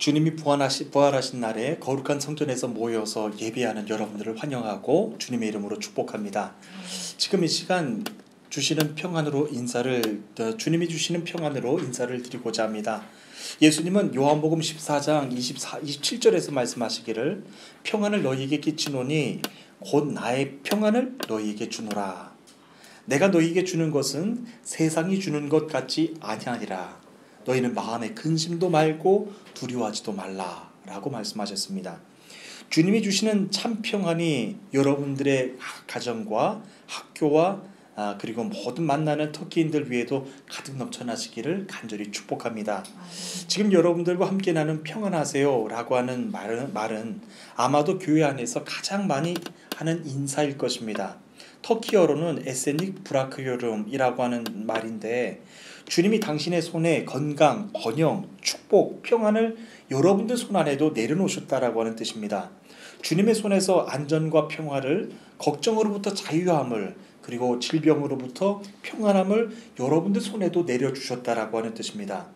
주님이 부활하신 날에 거룩한 성전에서 모여서 예배하는 여러분들을 환영하고 주님의 이름으로 축복합니다. 지금 이 시간 주님이 주시는 평안으로 인사를 드리고자 합니다. 예수님은 요한복음 14장 27절에서 말씀하시기를 평안을 너희에게 끼치노니 곧 나의 평안을 너희에게 주노라. 내가 너희에게 주는 것은 세상이 주는 것 같지 아니하니라. 너희는 마음에 근심도 말고 두려워하지도 말라 라고 말씀하셨습니다. 주님이 주시는 참 평안이 여러분들의 가정과 학교와 그리고 모든 만나는 터키인들 위에도 가득 넘쳐나시기를 간절히 축복합니다. 지금 여러분들과 함께 나는 평안하세요 라고 하는 말은 아마도 교회 안에서 가장 많이 하는 인사일 것입니다. 터키어로는 에세닉 브라크요름이라고 하는 말인데, 주님이 당신의 손에 건강, 번영, 축복, 평안을 여러분들 손 안에도 내려놓으셨다라고 하는 뜻입니다. 주님의 손에서 안전과 평화를, 걱정으로부터 자유함을, 그리고 질병으로부터 평안함을 여러분들 손에도 내려주셨다라고 하는 뜻입니다.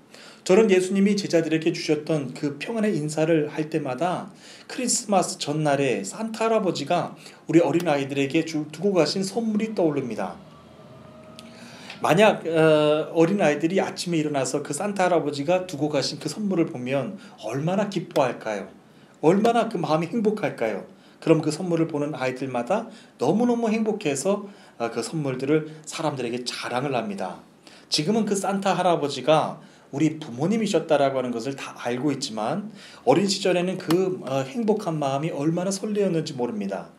저는 예수님이 제자들에게 주셨던 그 평안의 인사를 할 때마다 크리스마스 전날에 산타 할아버지가 우리 어린아이들에게 두고 가신 선물이 떠오릅니다. 만약 어린아이들이 아침에 일어나서 그 산타 할아버지가 두고 가신 그 선물을 보면 얼마나 기뻐할까요? 얼마나 그 마음이 행복할까요? 그럼 그 선물을 보는 아이들마다 너무너무 행복해서 그 선물들을 사람들에게 자랑을 합니다. 지금은 그 산타 할아버지가 우리 부모님이셨다라고 하는 것을 다 알고 있지만 어린 시절에는 그 행복한 마음이 얼마나 설레었는지 모릅니다.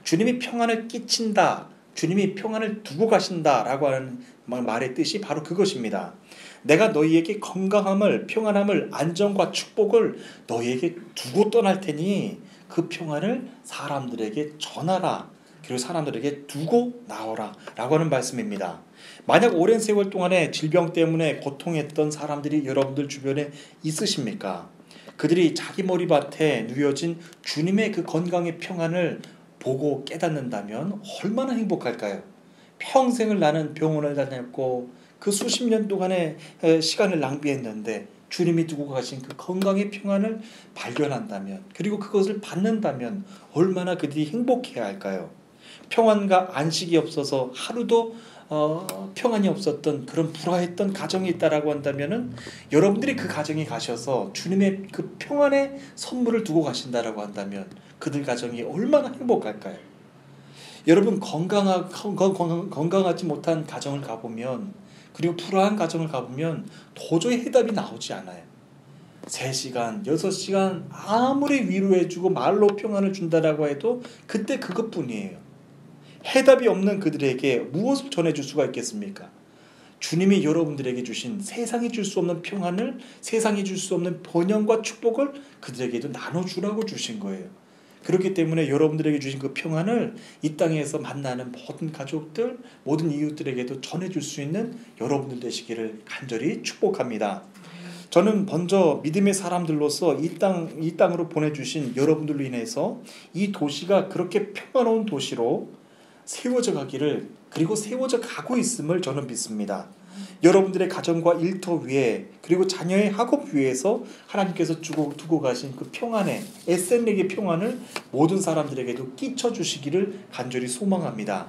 주님이 평안을 끼친다, 주님이 평안을 두고 가신다라고 하는 말의 뜻이 바로 그것입니다. 내가 너희에게 건강함을, 평안함을, 안정과 축복을 너희에게 두고 떠날 테니 그 평안을 사람들에게 전하라, 그리고 사람들에게 두고 나오라 라고 하는 말씀입니다. 만약 오랜 세월 동안에 질병 때문에 고통했던 사람들이 여러분들 주변에 있으십니까? 그들이 자기 머리밭에 누워진 주님의 그 건강의 평안을 보고 깨닫는다면 얼마나 행복할까요? 평생을 나는 병원을 다녔고 그 수십 년 동안의 시간을 낭비했는데 주님이 두고 가신 그 건강의 평안을 발견한다면, 그리고 그것을 받는다면 얼마나 그들이 행복해야 할까요? 평안과 안식이 없어서 하루도 평안이 없었던 그런 불화했던 가정이 있다라고 한다면은 여러분들이 그 가정에 가셔서 주님의 그 평안의 선물을 두고 가신다라고 한다면 그들 가정이 얼마나 행복할까요? 여러분, 건강하지 못한 가정을 가보면, 그리고 불화한 가정을 가보면 도저히 해답이 나오지 않아요. 3시간, 6시간 아무리 위로해주고 말로 평안을 준다라고 해도 그때 그것뿐이에요. 해답이 없는 그들에게 무엇을 전해줄 수가 있겠습니까? 주님이 여러분들에게 주신 세상이 줄 수 없는 평안을, 세상이 줄 수 없는 번영과 축복을 그들에게도 나눠주라고 주신 거예요. 그렇기 때문에 여러분들에게 주신 그 평안을 이 땅에서 만나는 모든 가족들, 모든 이웃들에게도 전해줄 수 있는 여러분들 되시기를 간절히 축복합니다. 저는 먼저 믿음의 사람들로서 이 땅으로 보내주신 여러분들로 인해서 이 도시가 그렇게 평화로운 도시로 세워져 가기를, 그리고 세워져 가고 있음을 저는 믿습니다. 여러분들의 가정과 일터 위에, 그리고 자녀의 학업 위에서 하나님께서 두고 가신 그 평안의, 에센렉의 평안을 모든 사람들에게도 끼쳐주시기를 간절히 소망합니다.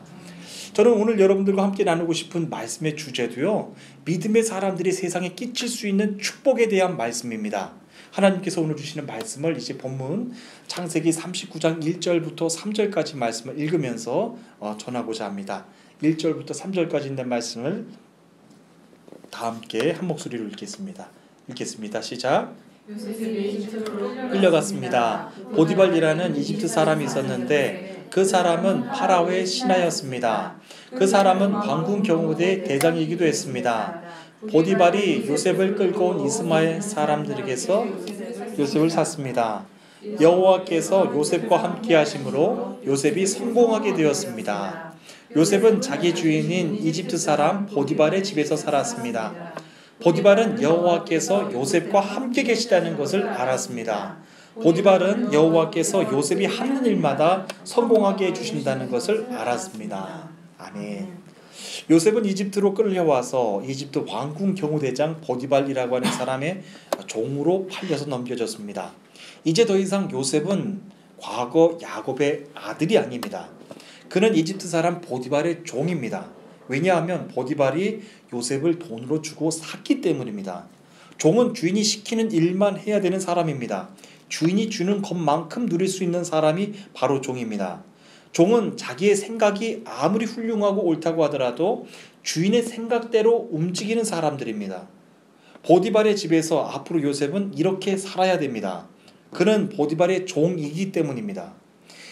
저는 오늘 여러분들과 함께 나누고 싶은 말씀의 주제도요, 믿음의 사람들이 세상에 끼칠 수 있는 축복에 대한 말씀입니다. 하나님께서 오늘 주시는 말씀을 이제 본문 창세기 39장 1절부터 3절까지 말씀을 읽으면서 전하고자 합니다. 1절부터 3절까지 있는 말씀을 다 함께 한 목소리로 읽겠습니다. 시작. 끌려갔습니다. 보디발이라는 이집트 사람이 있었는데 그 사람은 파라오의 신하였습니다. 그 사람은 왕궁 경호대 대장이기도 했습니다. 보디발이 요셉을 끌고 온 이스마엘 사람들에게서 요셉을 샀습니다. 여호와께서 요셉과 함께 하심으로 요셉이 성공하게 되었습니다. 요셉은 자기 주인인 이집트 사람 보디발의 집에서 살았습니다. 보디발은 여호와께서 요셉과 함께 계시다는 것을 알았습니다. 보디발은 여호와께서 요셉이 하는 일마다 성공하게 해주신다는 것을 알았습니다. 아멘. 요셉은 이집트로 끌려와서 이집트 왕궁 경호대장 보디발이라고 하는 사람의 종으로 팔려서 넘겨졌습니다. 이제 더 이상 요셉은 과거 야곱의 아들이 아닙니다. 그는 이집트 사람 보디발의 종입니다. 왜냐하면 보디발이 요셉을 돈으로 주고 샀기 때문입니다. 종은 주인이 시키는 일만 해야 되는 사람입니다. 주인이 주는 것만큼 누릴 수 있는 사람이 바로 종입니다. 종은 자기의 생각이 아무리 훌륭하고 옳다고 하더라도 주인의 생각대로 움직이는 사람들입니다. 보디발의 집에서 앞으로 요셉은 이렇게 살아야 됩니다. 그는 보디발의 종이기 때문입니다.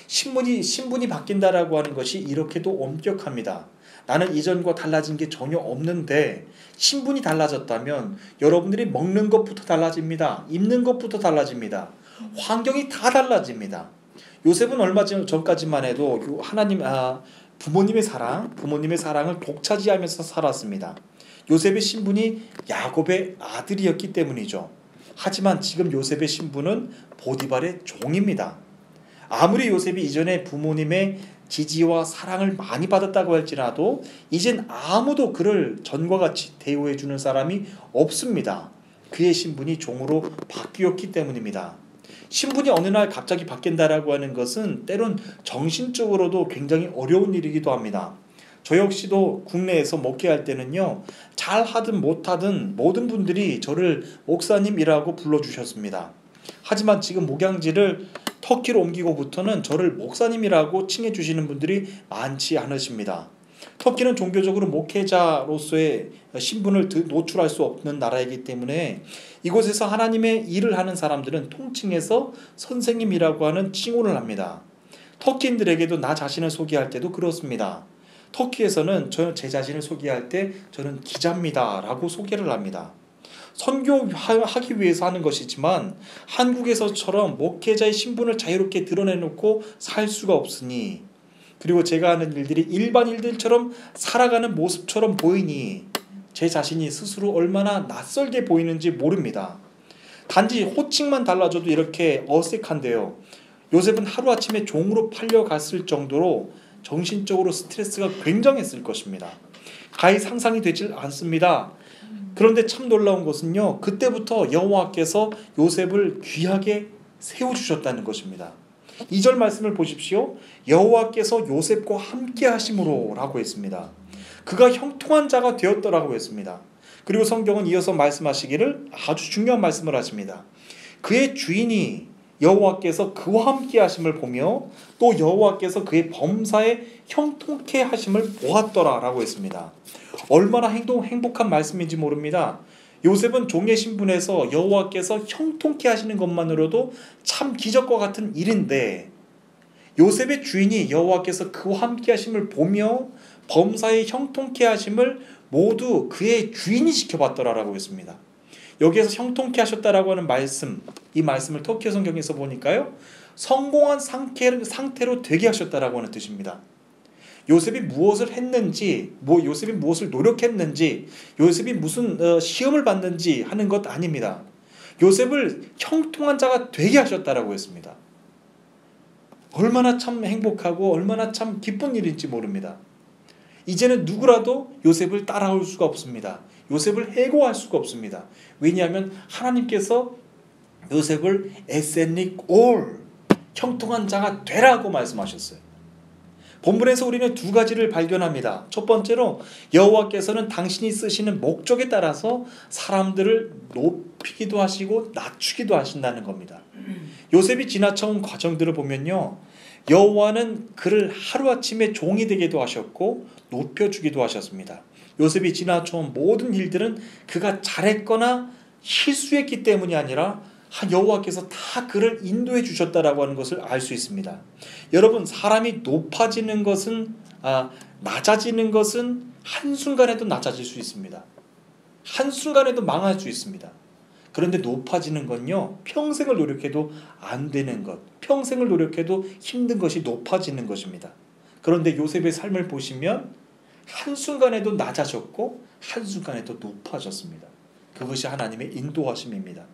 신분이 바뀐다라고 하는 것이 이렇게도 엄격합니다. 나는 이전과 달라진 게 전혀 없는데 신분이 달라졌다면 여러분들이 먹는 것부터 달라집니다. 입는 것부터 달라집니다. 환경이 다 달라집니다. 요셉은 얼마 전까지만 해도 부모님의 사랑을 독차지하면서 살았습니다. 요셉의 신분이 야곱의 아들이었기 때문이죠. 하지만 지금 요셉의 신분은 보디발의 종입니다. 아무리 요셉이 이전에 부모님의 지지와 사랑을 많이 받았다고 할지라도 이젠 아무도 그를 전과 같이 대우해 주는 사람이 없습니다. 그의 신분이 종으로 바뀌었기 때문입니다. 신분이 어느 날 갑자기 바뀐다라고 하는 것은 때론 정신적으로도 굉장히 어려운 일이기도 합니다. 저 역시도 국내에서 목회할 때는요, 잘하든 못하든 모든 분들이 저를 목사님이라고 불러주셨습니다. 하지만 지금 목양지를 터키로 옮기고부터는 저를 목사님이라고 칭해주시는 분들이 많지 않으십니다. 터키는 종교적으로 목회자로서의 신분을 노출할 수 없는 나라이기 때문에 이곳에서 하나님의 일을 하는 사람들은 통칭해서 선생님이라고 하는 칭호를 합니다. 터키인들에게도 나 자신을 소개할 때도 그렇습니다. 터키에서는 제 자신을 소개할 때 저는 기자입니다 라고 소개를 합니다. 선교하기 위해서 하는 것이지만 한국에서처럼 목회자의 신분을 자유롭게 드러내놓고 살 수가 없으니, 그리고 제가 하는 일들이 일반인들처럼 살아가는 모습처럼 보이니 제 자신이 스스로 얼마나 낯설게 보이는지 모릅니다. 단지 호칭만 달라져도 이렇게 어색한데요. 요셉은 하루아침에 종으로 팔려갔을 정도로 정신적으로 스트레스가 굉장했을 것입니다. 가히 상상이 되질 않습니다. 그런데 참 놀라운 것은요, 그때부터 여호와께서 요셉을 귀하게 세워주셨다는 것입니다. 2절 말씀을 보십시오. 여호와께서 요셉과 함께 하심으로 라고 했습니다. 그가 형통한 자가 되었더라고 했습니다. 그리고 성경은 이어서 말씀하시기를 아주 중요한 말씀을 하십니다. 그의 주인이 여호와께서 그와 함께 하심을 보며 또 여호와께서 그의 범사에 형통케 하심을 보았더라 라고 했습니다. 얼마나 행복한 말씀인지 모릅니다. 요셉은 종의 신분에서 여호와께서 형통케 하시는 것만으로도 참 기적과 같은 일인데, 요셉의 주인이 여호와께서 그와 함께 하심을 보며 범사에 형통케 하심을 모두 그의 주인이 지켜봤더라라고 했습니다. 여기에서 형통케 하셨다라고 하는 말씀, 이 말씀을 터키 성경에서 보니까요, 성공한 상태로 되게 하셨다라고 하는 뜻입니다. 요셉이 무엇을 했는지, 요셉이 무엇을 노력했는지, 요셉이 무슨 시험을 받는지 하는 것 아닙니다. 요셉을 형통한 자가 되게 하셨다라고 했습니다. 얼마나 참 행복하고 얼마나 참 기쁜 일인지 모릅니다. 이제는 누구라도 요셉을 따라올 수가 없습니다. 요셉을 해고할 수가 없습니다. 왜냐하면 하나님께서 요셉을 에센릭 올, 형통한 자가 되라고 말씀하셨어요. 본문에서 우리는 두 가지를 발견합니다. 첫 번째로 여호와께서는 당신이 쓰시는 목적에 따라서 사람들을 높이기도 하시고 낮추기도 하신다는 겁니다. 요셉이 지나쳐온 과정들을 보면요, 여호와는 그를 하루아침에 종이 되기도 하셨고 높여주기도 하셨습니다. 요셉이 지나쳐온 모든 일들은 그가 잘했거나 실수했기 때문이 아니라 여호와께서 다 그를 인도해 주셨다라고 하는 것을 알 수 있습니다. 여러분, 사람이 높아지는 것은 낮아지는 것은 한순간에도 낮아질 수 있습니다. 한순간에도 망할 수 있습니다. 그런데 높아지는 건요, 평생을 노력해도 안 되는 것, 평생을 노력해도 힘든 것이 높아지는 것입니다. 그런데 요셉의 삶을 보시면 한순간에도 낮아졌고 한순간에도 높아졌습니다. 그것이 하나님의 인도하심입니다.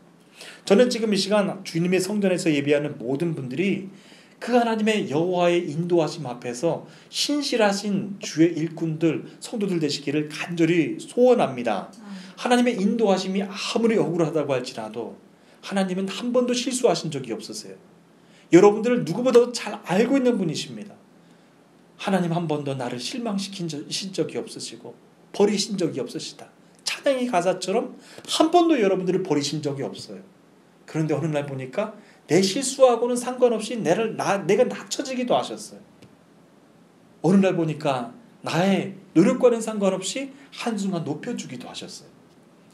저는 지금 이 시간 주님의 성전에서 예배하는 모든 분들이 그 하나님의 여호와의 인도하심 앞에서 신실하신 주의 일꾼들, 성도들 되시기를 간절히 소원합니다. 하나님의 인도하심이 아무리 억울하다고 할지라도 하나님은 한 번도 실수하신 적이 없으세요. 여러분들을 누구보다도 잘 알고 있는 분이십니다. 하나님 한 번도 나를 실망시킨 적이 없으시고 버리신 적이 없으시다. 찬양의 가사처럼 한 번도 여러분들을 버리신 적이 없어요. 그런데 어느 날 보니까 내 실수하고는 상관없이 내가 낮춰지기도 하셨어요. 어느 날 보니까 나의 노력과는 상관없이 한순간 높여주기도 하셨어요.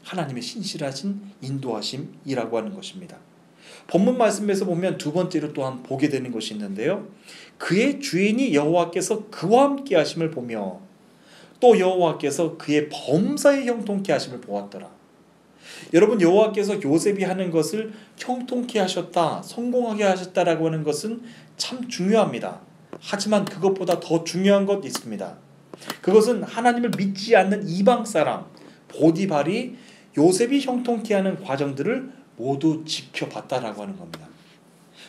하나님의 신실하신 인도하심이라고 하는 것입니다. 본문 말씀에서 보면 두 번째로 또한 보게 되는 것이 있는데요. 그의 주인이 여호와께서 그와 함께 하심을 보며 또 여호와께서 그의 범사에 형통케 하심을 보았더라. 여러분, 여호와께서 요셉이 하는 것을 형통케 하셨다, 성공하게 하셨다라고 하는 것은 참 중요합니다. 하지만 그것보다 더 중요한 것 있습니다. 그것은 하나님을 믿지 않는 이방 사람 보디발이 요셉이 형통케 하는 과정들을 모두 지켜봤다라고 하는 겁니다.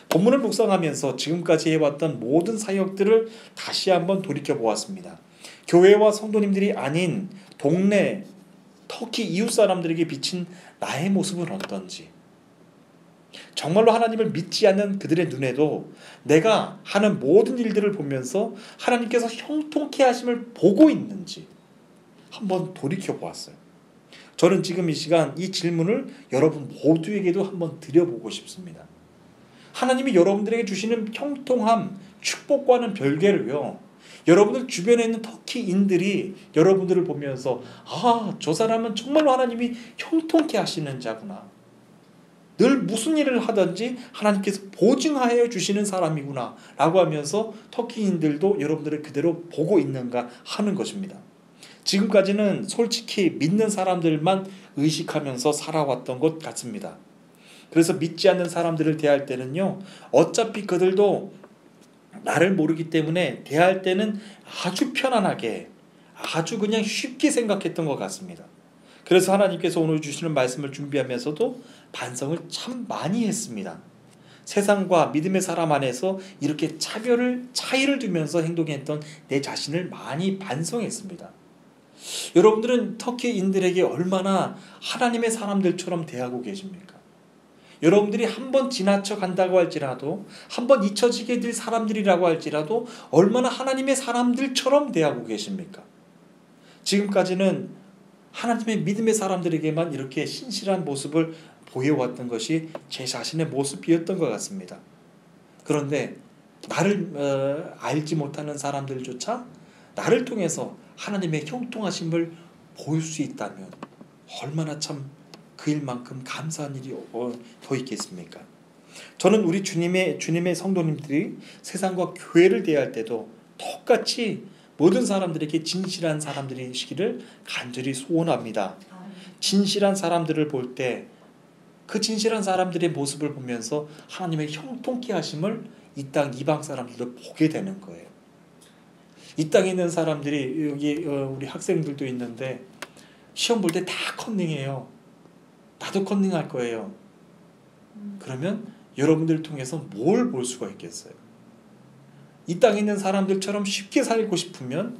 본문을 묵상하면서 지금까지 해왔던 모든 사역들을 다시 한번 돌이켜보았습니다. 교회와 성도님들이 아닌 동네, 터키 이웃 사람들에게 비친 나의 모습은 어떤지, 정말로 하나님을 믿지 않는 그들의 눈에도 내가 하는 모든 일들을 보면서 하나님께서 형통케 하심을 보고 있는지 한번 돌이켜보았어요. 저는 지금 이 시간 이 질문을 여러분 모두에게도 한번 드려보고 싶습니다. 하나님이 여러분들에게 주시는 형통함, 축복과는 별개로요, 여러분들 주변에 있는 터키인들이 여러분들을 보면서 저 사람은 정말로 하나님이 형통케 하시는 자구나, 늘 무슨 일을 하든지 하나님께서 보증하여 주시는 사람이구나 라고 하면서 터키인들도 여러분들을 그대로 보고 있는가 하는 것입니다. 지금까지는 솔직히 믿는 사람들만 의식하면서 살아왔던 것 같습니다. 그래서 믿지 않는 사람들을 대할 때는요, 어차피 그들도 나를 모르기 때문에 대할 때는 아주 편안하게, 아주 그냥 쉽게 생각했던 것 같습니다. 그래서 하나님께서 오늘 주시는 말씀을 준비하면서도 반성을 참 많이 했습니다. 세상과 믿음의 사람 안에서 이렇게 차이를 두면서 행동했던 내 자신을 많이 반성했습니다. 여러분들은 터키인들에게 얼마나 하나님의 사람들처럼 대하고 계십니까? 여러분들이 한번 지나쳐 간다고 할지라도, 한번 잊혀지게 될 사람들이라고 할지라도 얼마나 하나님의 사람들처럼 대하고 계십니까? 지금까지는 하나님의 믿음의 사람들에게만 이렇게 신실한 모습을 보여왔던 것이 제 자신의 모습이었던 것 같습니다. 그런데 나를 알지 못하는 사람들조차 나를 통해서 하나님의 형통하심을 보일 수 있다면 얼마나 참 그 일만큼 감사한 일이 더 있겠습니까? 저는 우리 주님의 성도님들이 세상과 교회를 대할 때도 똑같이 모든 사람들에게 진실한 사람들이시기를 간절히 소원합니다. 진실한 사람들을 볼 때 그 진실한 사람들의 모습을 보면서 하나님의 형통케 하심을 이 땅 이방 사람들도 보게 되는 거예요. 이 땅에 있는 사람들이, 여기 우리 학생들도 있는데 시험 볼 때 다 컨닝해요. 나도 컨닝할 거예요. 그러면 여러분들 통해서 뭘 볼 수가 있겠어요? 이 땅에 있는 사람들처럼 쉽게 살고 싶으면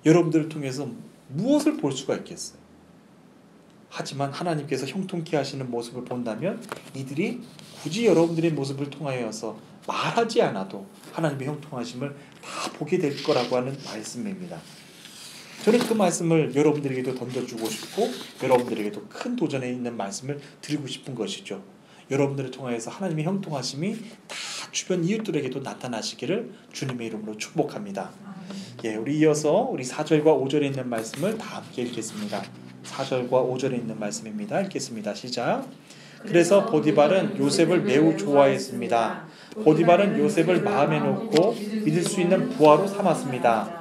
여러분들을 통해서 무엇을 볼 수가 있겠어요? 하지만 하나님께서 형통케 하시는 모습을 본다면 이들이 굳이 여러분들의 모습을 통하여서 말하지 않아도 하나님의 형통하심을 다 보게 될 거라고 하는 말씀입니다. 저는 그 말씀을 여러분들에게도 던져주고 싶고 여러분들에게도 큰 도전에 있는 말씀을 드리고 싶은 것이죠. 여러분들을 통하여서 하나님의 형통하심이 다 주변 이웃들에게도 나타나시기를 주님의 이름으로 축복합니다. 우리 이어서 우리 4절과 5절에 있는 말씀을 다 함께 읽겠습니다. 4절과 5절에 있는 말씀입니다. 읽겠습니다. 시작. 그래서 보디발은 요셉을 매우 좋아했습니다. 보디발은 요셉을 마음에 놓고 믿을 수 있는 부하로 삼았습니다.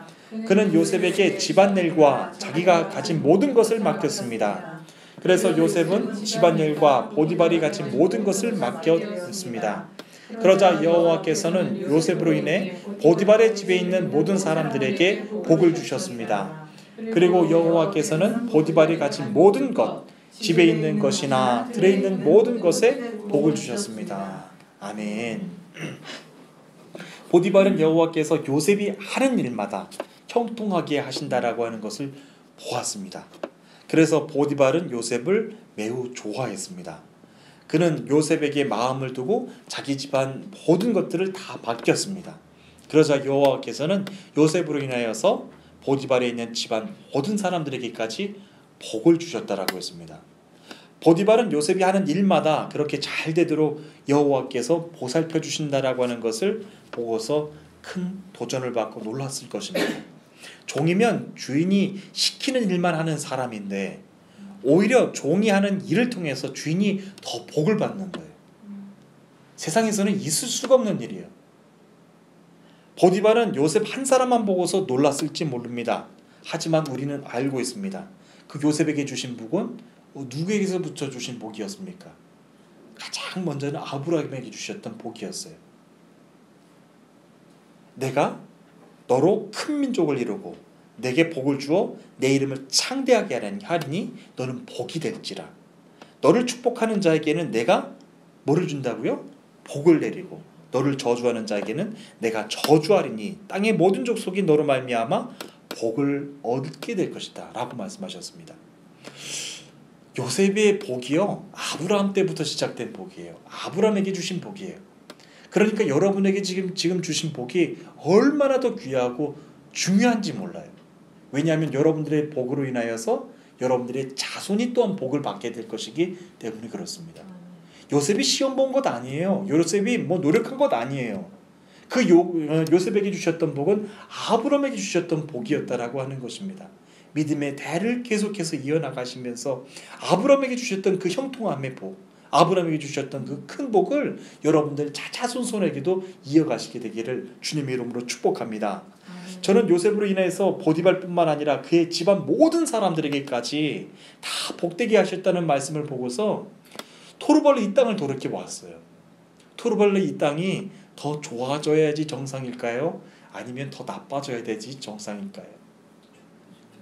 그는 요셉에게 집안일과 자기가 가진 모든 것을 맡겼습니다. 그래서 요셉은 집안일과 보디발이 가진 모든 것을 맡겼습니다. 그러자 여호와께서는 요셉으로 인해 보디발의 집에 있는 모든 사람들에게 복을 주셨습니다. 그리고 여호와께서는 보디발이 가진 모든 것, 집에 있는 것이나 들에 있는 모든 것에 복을 주셨습니다. 아멘. 보디발은 여호와께서 요셉이 하는 일마다 형통하게 하신다라고 하는 것을 보았습니다. 그래서 보디발은 요셉을 매우 좋아했습니다. 그는 요셉에게 마음을 두고 자기 집안 모든 것들을 다 맡겼습니다. 그러자 여호와께서는 요셉으로 인하여서 보디발에 있는 집안 모든 사람들에게까지 복을 주셨다라고 했습니다. 보디발은 요셉이 하는 일마다 그렇게 잘 되도록 여호와께서 보살펴 주신다라고 하는 것을 보고서 큰 도전을 받고 놀랐을 것입니다. 종이면 주인이 시키는 일만 하는 사람인데 오히려 종이 하는 일을 통해서 주인이 더 복을 받는 거예요. 세상에서는 있을 수가 없는 일이에요. 보디발은 요셉 한 사람만 보고서 놀랐을지 모릅니다. 하지만 우리는 알고 있습니다. 그 요셉에게 주신 복은 누구에게서부터 주신 복이었습니까? 가장 먼저는 아브라함에게 주셨던 복이었어요. 내가 너로 큰 민족을 이루고 내게 복을 주어 내 이름을 창대하게 하리니 너는 복이 될지라. 너를 축복하는 자에게는 내가 뭐를 준다고요? 복을 내리고 너를 저주하는 자에게는 내가 저주하리니 땅의 모든 족속이 너로 말미암아 복을 얻게 될 것이다 라고 말씀하셨습니다. 요셉의 복이요, 아브라함 때부터 시작된 복이에요. 아브라함에게 주신 복이에요. 그러니까 여러분에게 지금 주신 복이 얼마나 더 귀하고 중요한지 몰라요. 왜냐하면 여러분들의 복으로 인하여서 여러분들의 자손이 또한 복을 받게 될 것이기 때문에 그렇습니다. 요셉이 시험 본 것 아니에요. 요셉이 뭐 노력한 것 아니에요. 요셉에게 주셨던 복은 아브라함에게 주셨던 복이었다라고 하는 것입니다. 믿음의 대를 계속해서 이어나가시면서 아브라함에게 주셨던 그 형통함의 복, 아브라함에게 주셨던 그 큰 복을 여러분들 자손손에게도 이어가시게 되기를 주님의 이름으로 축복합니다. 저는 요셉으로 인해서 보디발뿐만 아니라 그의 집안 모든 사람들에게까지 다 복되게 하셨다는 말씀을 보고서 토르벌레 이 땅을 돌이켜 보았어요. 토르벌레 이 땅이 더 좋아져야지 정상일까요? 아니면 더 나빠져야 되지 정상일까요?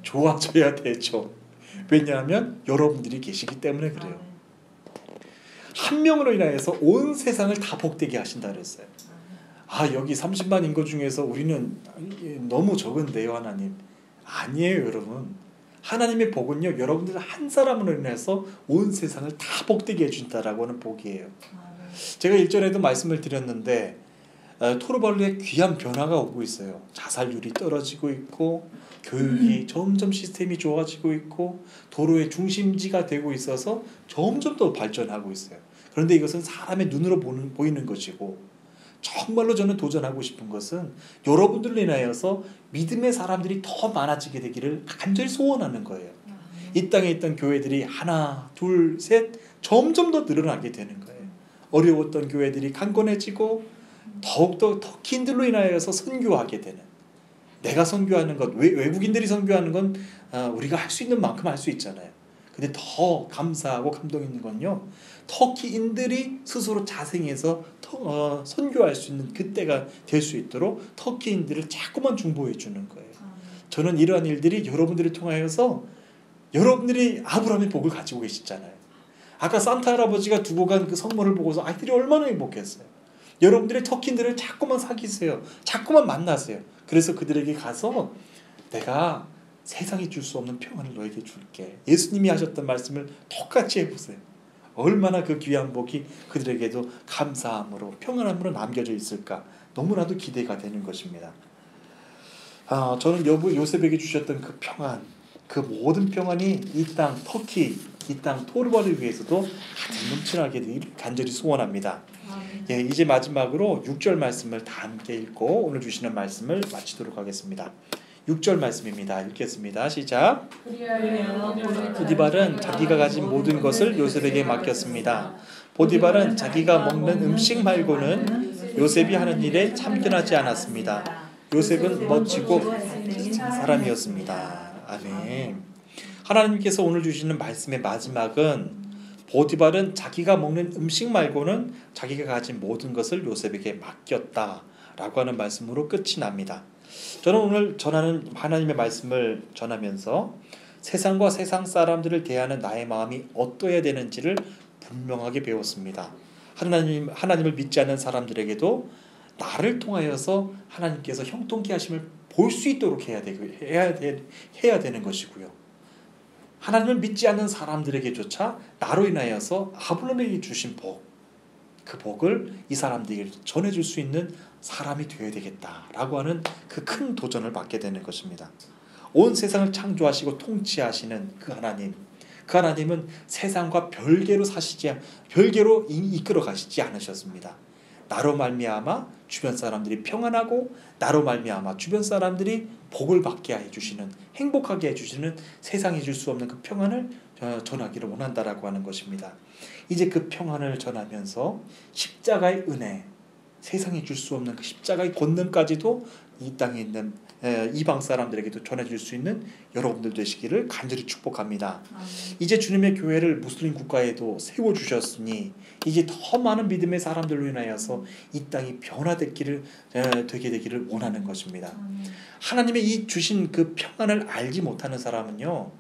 좋아져야 되죠. 왜냐하면 여러분들이 계시기 때문에 그래요. 한 명으로 인하여서 온 세상을 다 복되게 하신다 그랬어요. 여기 30만 인구 중에서 우리는 너무 적은데요, 하나님. 아니에요, 여러분. 하나님의 복은요, 여러분들 한 사람으로 인해서 온 세상을 다 복되게 해준다라고 하는 복이에요. 제가 일전에도 말씀을 드렸는데 토르벌레의 귀한 변화가 오고 있어요. 자살률이 떨어지고 있고 교육이 점점 시스템이 좋아지고 있고 도로의 중심지가 되고 있어서 점점 더 발전하고 있어요. 그런데 이것은 사람의 눈으로 보이는 것이고 정말로 저는 도전하고 싶은 것은 여러분들로 인하여서 믿음의 사람들이 더 많아지게 되기를 간절히 소원하는 거예요. 이 땅에 있던 교회들이 하나, 둘, 셋 점점 더 늘어나게 되는 거예요. 어려웠던 교회들이 강건해지고 더욱더 터키인들로 인하여서 선교하게 되는, 내가 선교하는 것, 외국인들이 선교하는 건 우리가 할 수 있는 만큼 할 수 있잖아요. 근데 더 감사하고 감동 있는 건요, 터키인들이 스스로 자생해서 선교할 수 있는 그때가 될 수 있도록 터키인들을 자꾸만 중보해 주는 거예요. 저는 이러한 일들이 여러분들을 통하여서 여러분들이 아브라함의 복을 가지고 계시잖아요. 아까 산타 할아버지가 두고 간 그 선물을 보고서 아이들이 얼마나 행복했어요. 여러분들이 터키인들을 자꾸만 사귀세요. 자꾸만 만나세요. 그래서 그들에게 가서 내가 세상이 줄 수 없는 평안을 너에게 줄게. 예수님이 하셨던 말씀을 똑같이 해보세요. 얼마나 그 귀한 복이 그들에게도 감사함으로 평안함으로 남겨져 있을까. 너무나도 기대가 되는 것입니다. 저는 요셉에게 주셨던 그 평안, 그 모든 평안이 이 땅 터키, 이 땅 토르벌을 위해서도 가득 넘쳐나게 되기를 간절히 소원합니다. 이제 마지막으로 6절 말씀을 다 함께 읽고 오늘 주시는 말씀을 마치도록 하겠습니다. 6절 말씀입니다. 읽겠습니다. 시작. 보디발은 자기가 가진 모든 것을 요셉에게 맡겼습니다. 보디발은 자기가 먹는 음식 말고는 요셉이 하는 일에 참견하지 않았습니다. 요셉은 멋지고 사람이었습니다. 아멘. 하나님께서 오늘 주시는 말씀의 마지막은 보디발은 자기가 먹는 음식 말고는 자기가 가진 모든 것을 요셉에게 맡겼다라고 하는 말씀으로 끝이 납니다. 저는 오늘 전하는 하나님의 말씀을 전하면서 세상과 세상 사람들을 대하는 나의 마음이 어떠해야 되는지를 분명하게 배웠습니다. 하나님을 믿지 않는 사람들에게도 나를 통하여서 하나님께서 형통케 하심을 볼 수 있도록 해야 되는 것이고요. 하나님을 믿지 않는 사람들에게조차 나로 인하여서 아브라함에게 주신 복, 그 복을 이 사람들에게 전해줄 수 있는 사람이 되어야 되겠다라고 하는 그 큰 도전을 받게 되는 것입니다. 온 세상을 창조하시고 통치하시는 그 하나님은 세상과 별개로 이끌어 가시지 않으셨습니다. 나로 말미암아 주변 사람들이 평안하고 나로 말미암아 주변 사람들이 복을 받게 해주시는, 행복하게 해주시는, 세상이 줄 수 없는 그 평안을 전하기를 원한다라고 하는 것입니다. 이제 그 평안을 전하면서 십자가의 은혜, 세상이 줄 수 없는 그 십자가의 권능까지도 이 땅에 있는 이방 사람들에게도 전해줄 수 있는 여러분들 되시기를 간절히 축복합니다. 이제 주님의 교회를 무슬림 국가에도 세워주셨으니 이제 더 많은 믿음의 사람들로 인하여서 이 땅이 변화되게 되기를 원하는 것입니다. 하나님의 이 주신 그 평안을 알지 못하는 사람은요,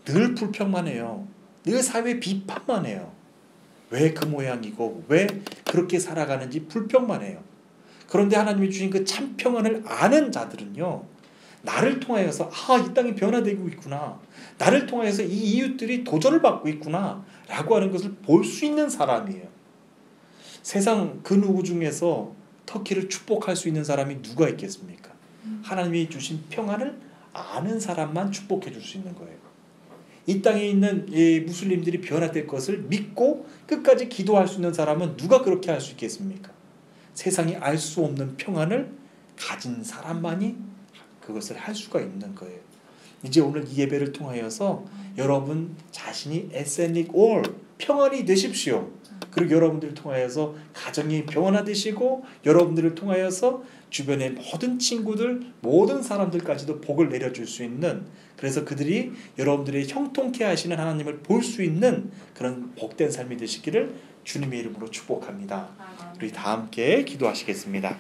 늘 불평만 해요. 늘 사회 비판만 해요. 왜 그 모양이고 왜 그렇게 살아가는지 불평만 해요. 그런데 하나님이 주신 그 참 평안을 아는 자들은요, 나를 통하여서 이 땅이 변화되고 있구나, 나를 통하여서 이 이웃들이 도전을 받고 있구나 라고 하는 것을 볼 수 있는 사람이에요. 세상 그 누구 중에서 터키를 축복할 수 있는 사람이 누가 있겠습니까? 하나님이 주신 평안을 아는 사람만 축복해 줄 수 있는 거예요. 이 땅에 있는 이 무슬림들이 변화될 것을 믿고 끝까지 기도할 수 있는 사람은 누가 그렇게 할 수 있겠습니까? 세상이 알 수 없는 평안을 가진 사람만이 그것을 할 수가 있는 거예요. 이제 오늘 이 예배를 통하여서 여러분 자신이 에세닉 올 평안이 되십시오. 그리고 여러분들을 통하여서 가정이 평안되시고 여러분들을 통하여서 주변의 모든 친구들, 모든 사람들까지도 복을 내려줄 수 있는, 그래서 그들이 여러분들의 형통케 하시는 하나님을 볼 수 있는 그런 복된 삶이 되시기를 주님의 이름으로 축복합니다. 우리 다 함께 기도하시겠습니다.